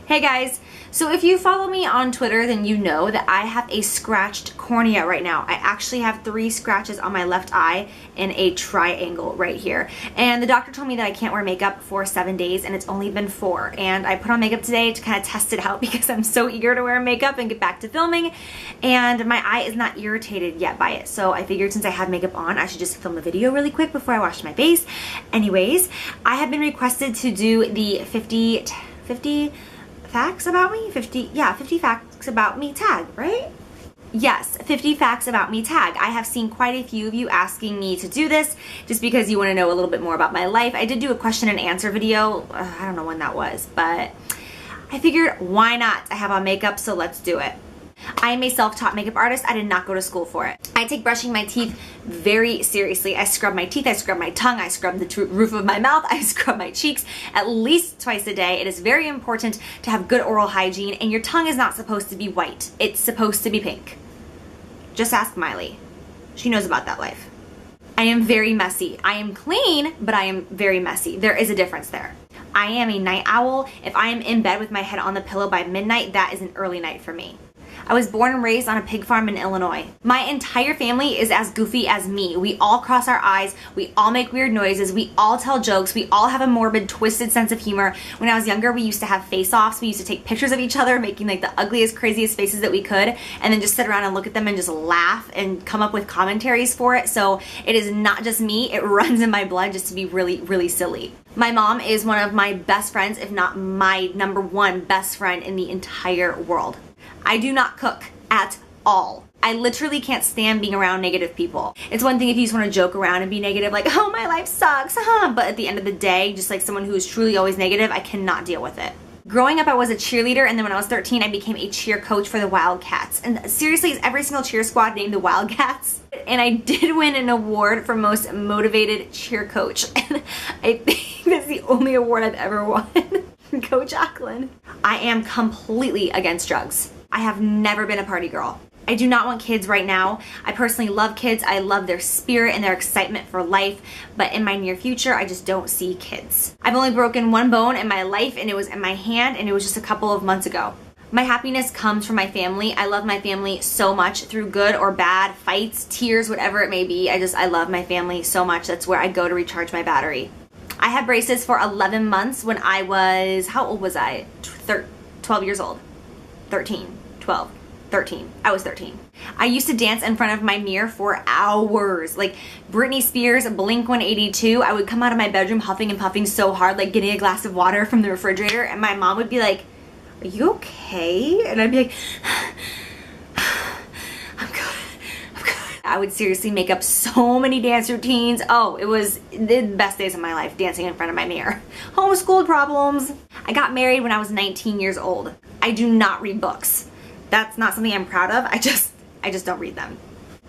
Hey guys, so if you follow me on Twitter, then you know that I have a scratched cornea right now. I actually have 3 scratches on my left eye in a triangle right here. And the doctor told me that I can't wear makeup for 7 days, and it's only been 4. And I put on makeup today to kind of test it out because I'm so eager to wear makeup and get back to filming. And my eye is not irritated yet by it. So I figured since I have makeup on, I should just film a video really quick before I wash my face. Anyways, I have been requested to do the 50 facts about me? 50 facts about me tag, right? Yes, 50 facts about me tag. I have seen quite a few of you asking me to do this just because you want to know a little bit more about my life. I did do a question and answer video. I don't know when that was, but I figured why not? I have on makeup, so let's do it. I am a self-taught makeup artist. I did not go to school for it. I take brushing my teeth very seriously. I scrub my teeth, I scrub my tongue, I scrub the roof of my mouth, I scrub my cheeks at least twice a day. It is very important to have good oral hygiene, and your tongue is not supposed to be white. It's supposed to be pink. Just ask Miley. She knows about that life. I am very messy. I am clean, but I am very messy. There is a difference there. I am a night owl. If I am in bed with my head on the pillow by midnight, that is an early night for me. I was born and raised on a pig farm in Illinois. My entire family is as goofy as me. We all cross our eyes, we all make weird noises, we all tell jokes, we all have a morbid, twisted sense of humor. When I was younger, we used to have face-offs. We used to take pictures of each other, making like the ugliest, craziest faces that we could, and then just sit around and look at them and just laugh and come up with commentaries for it. So it is not just me, it runs in my blood just to be really, really silly. My mom is one of my best friends, if not my #1 best friend in the entire world. I do not cook at all. I literally can't stand being around negative people. It's one thing if you just want to joke around and be negative, like, oh, my life sucks, but at the end of the day, just like someone who is truly always negative, I cannot deal with it. Growing up, I was a cheerleader, and then when I was 13, I became a cheer coach for the Wildcats. And seriously, is every single cheer squad named the Wildcats? And I did win an award for most motivated cheer coach. And I think that's the only award I've ever won. Go Jacqueline. I am completely against drugs. I have never been a party girl. I do not want kids right now. I personally love kids. I love their spirit and their excitement for life, but in my near future, I just don't see kids. I've only broken 1 bone in my life, and it was in my hand, and it was just a couple of months ago. My happiness comes from my family. I love my family so much through good or bad, fights, tears, whatever it may be. I love my family so much. That's where I go to recharge my battery. I had braces for 11 months when I was, how old was I? 12 years old. 13, 12, 13. I was 13. I used to dance in front of my mirror for hours. Like Britney Spears, Blink-182. I would come out of my bedroom huffing and puffing so hard, like getting a glass of water from the refrigerator, and my mom would be like, are you okay? And I'd be like, I'm good. I would seriously make up so many dance routines. Oh, it was the best days of my life, dancing in front of my mirror. Homeschooled problems. I got married when I was 19 years old. I do not read books. That's not something I'm proud of. I just don't read them.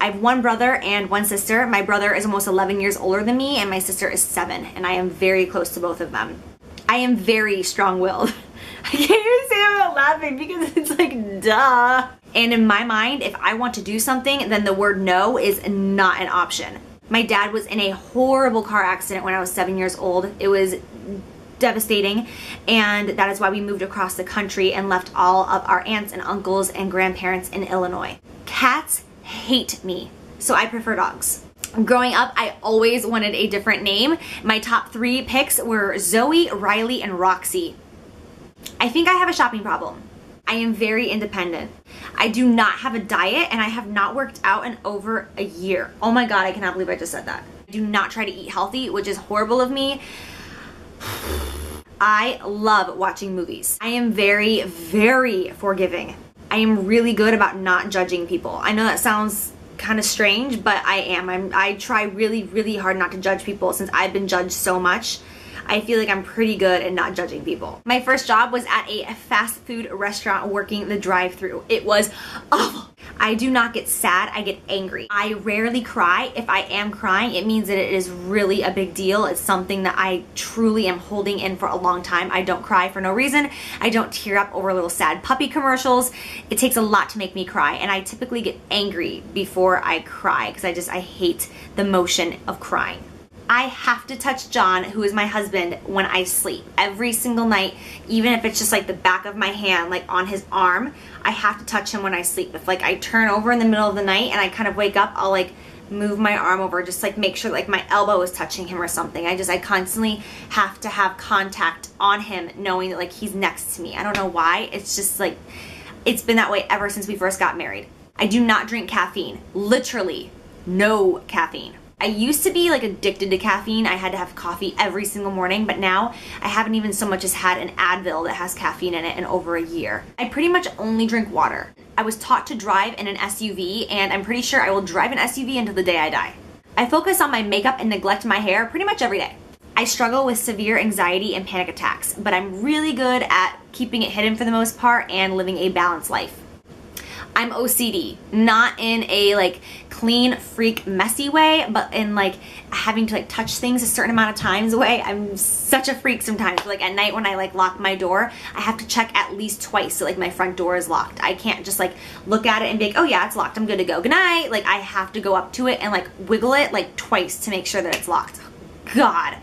I have 1 brother and 1 sister. My brother is almost 11 years older than me, and my sister is 7, and I am very close to both of them. I am very strong-willed. I can't even say I'm not laughing because it's like, duh. And in my mind, if I want to do something, then the word no is not an option. My dad was in a horrible car accident when I was 7 years old. It was devastating, and that is why we moved across the country and left all of our aunts and uncles and grandparents in Illinois. Cats hate me, so I prefer dogs. Growing up, I always wanted a different name. My top 3 picks were Zoe, Riley, and Roxy. I think I have a shopping problem. I am very independent. I do not have a diet, and I have not worked out in over a year. Oh my God, I cannot believe I just said that. I do not try to eat healthy, which is horrible of me. I love watching movies. I am very, very forgiving. I am really good about not judging people. I know that sounds kind of strange, but I am. I try really, really hard not to judge people since I've been judged so much. I feel like I'm pretty good at not judging people. My first job was at a fast food restaurant working the drive-thru. It was awful. I do not get sad, I get angry. I rarely cry. If I am crying, it means that it is really a big deal. It's something that I truly am holding in for a long time. I don't cry for no reason. I don't tear up over little sad puppy commercials. It takes a lot to make me cry, and I typically get angry before I cry because I hate the motion of crying. I have to touch John, who is my husband, when I sleep. Every single night, even if it's just like the back of my hand, like on his arm, I have to touch him when I sleep. If like I turn over in the middle of the night and I kind of wake up, I'll like move my arm over, just like make sure like my elbow is touching him or something. I constantly have to have contact on him, knowing that like he's next to me. I don't know why. It's just like, it's been that way ever since we first got married. I do not drink caffeine. Literally no caffeine. I used to be like addicted to caffeine. I had to have coffee every single morning, but now I haven't even so much as had an Advil that has caffeine in it in over a year. I pretty much only drink water. I was taught to drive in an SUV, and I'm pretty sure I will drive an SUV until the day I die. I focus on my makeup and neglect my hair pretty much every day. I struggle with severe anxiety and panic attacks, but I'm really good at keeping it hidden for the most part and living a balanced life. I'm OCD, not in a like clean, freak, messy way, but in like having to like touch things a certain amount of times way. I'm such a freak sometimes. Like at night when I like lock my door, I have to check at least twice so like my front door is locked. I can't just like look at it and be like, oh yeah, it's locked, I'm good to go, good night. Like I have to go up to it and like wiggle it like twice to make sure that it's locked. God.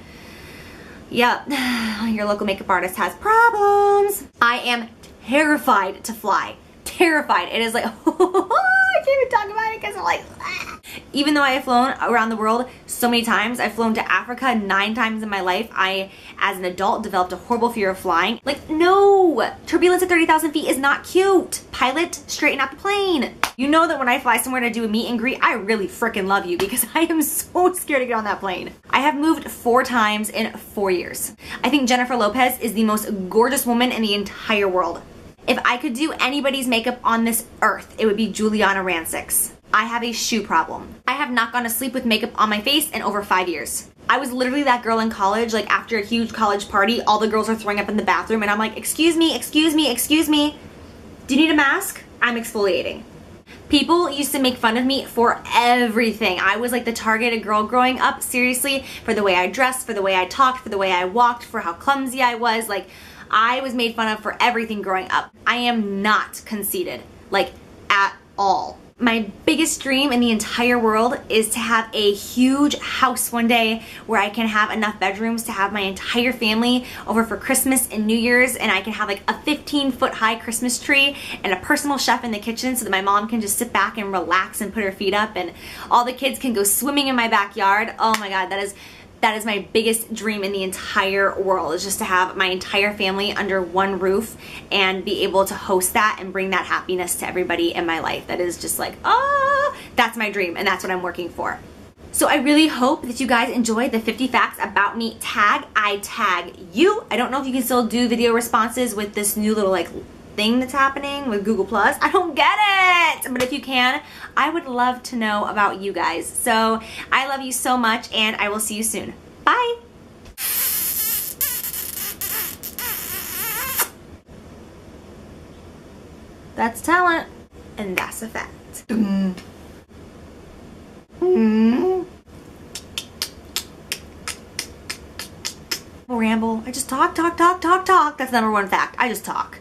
Yep, your local makeup artist has problems. I am terrified to fly. Terrified. It is like, I can't even talk about it because I'm like, ah. Even though I have flown around the world so many times, I've flown to Africa 9 times in my life, I, as an adult, developed a horrible fear of flying. Like, no! Turbulence at 30,000 feet is not cute. Pilot, straighten out the plane. You know that when I fly somewhere to do a meet and greet, I really freaking love you because I am so scared to get on that plane. I have moved 4 times in 4 years. I think Jennifer Lopez is the most gorgeous woman in the entire world. If I could do anybody's makeup on this earth, it would be Giuliana Rancic's. I have a shoe problem. I have not gone to sleep with makeup on my face in over 5 years. I was literally that girl in college, like after a huge college party, all the girls are throwing up in the bathroom and I'm like, excuse me, excuse me, excuse me. Do you need a mask? I'm exfoliating. People used to make fun of me for everything. I was like the targeted girl growing up, seriously, for the way I dressed, for the way I talked, for the way I walked, for how clumsy I was. Like, I was made fun of for everything growing up. I am not conceited, like at all. My biggest dream in the entire world is to have a huge house one day where I can have enough bedrooms to have my entire family over for Christmas and New Year's, and I can have like a 15-foot high Christmas tree and a personal chef in the kitchen so that my mom can just sit back and relax and put her feet up and all the kids can go swimming in my backyard. Oh my God, that is my biggest dream in the entire world, is just to have my entire family under one roof and be able to host that and bring that happiness to everybody in my life. That is just like, oh, that's my dream and that's what I'm working for. So I really hope that you guys enjoyed the 50 facts about me tag. I tag you. I don't know if you can still do video responses with this new little like thing that's happening with Google+. I don't get it! But if you can, I would love to know about you guys. So I love you so much and I will see you soon. Bye! That's talent. And that's a fact. Ramble. I just talk. That's number 1 fact. I just talk.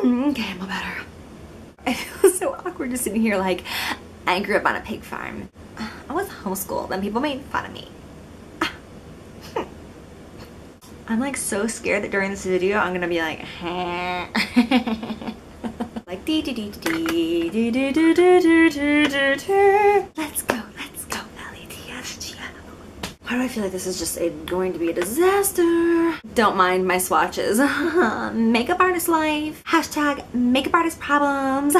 Okay, I'm better. I feel so awkward just sitting here like, I grew up on a pig farm. I was homeschooled and people made fun of me. I'm like so scared that during this video I'm gonna be like, like dee dee dee dee dee dee dee dee dee dee. Let's go, LETSGO. Why do I feel like this is just going to be a disaster? Don't mind my swatches. Makeup artist life. Hashtag makeup artist problems.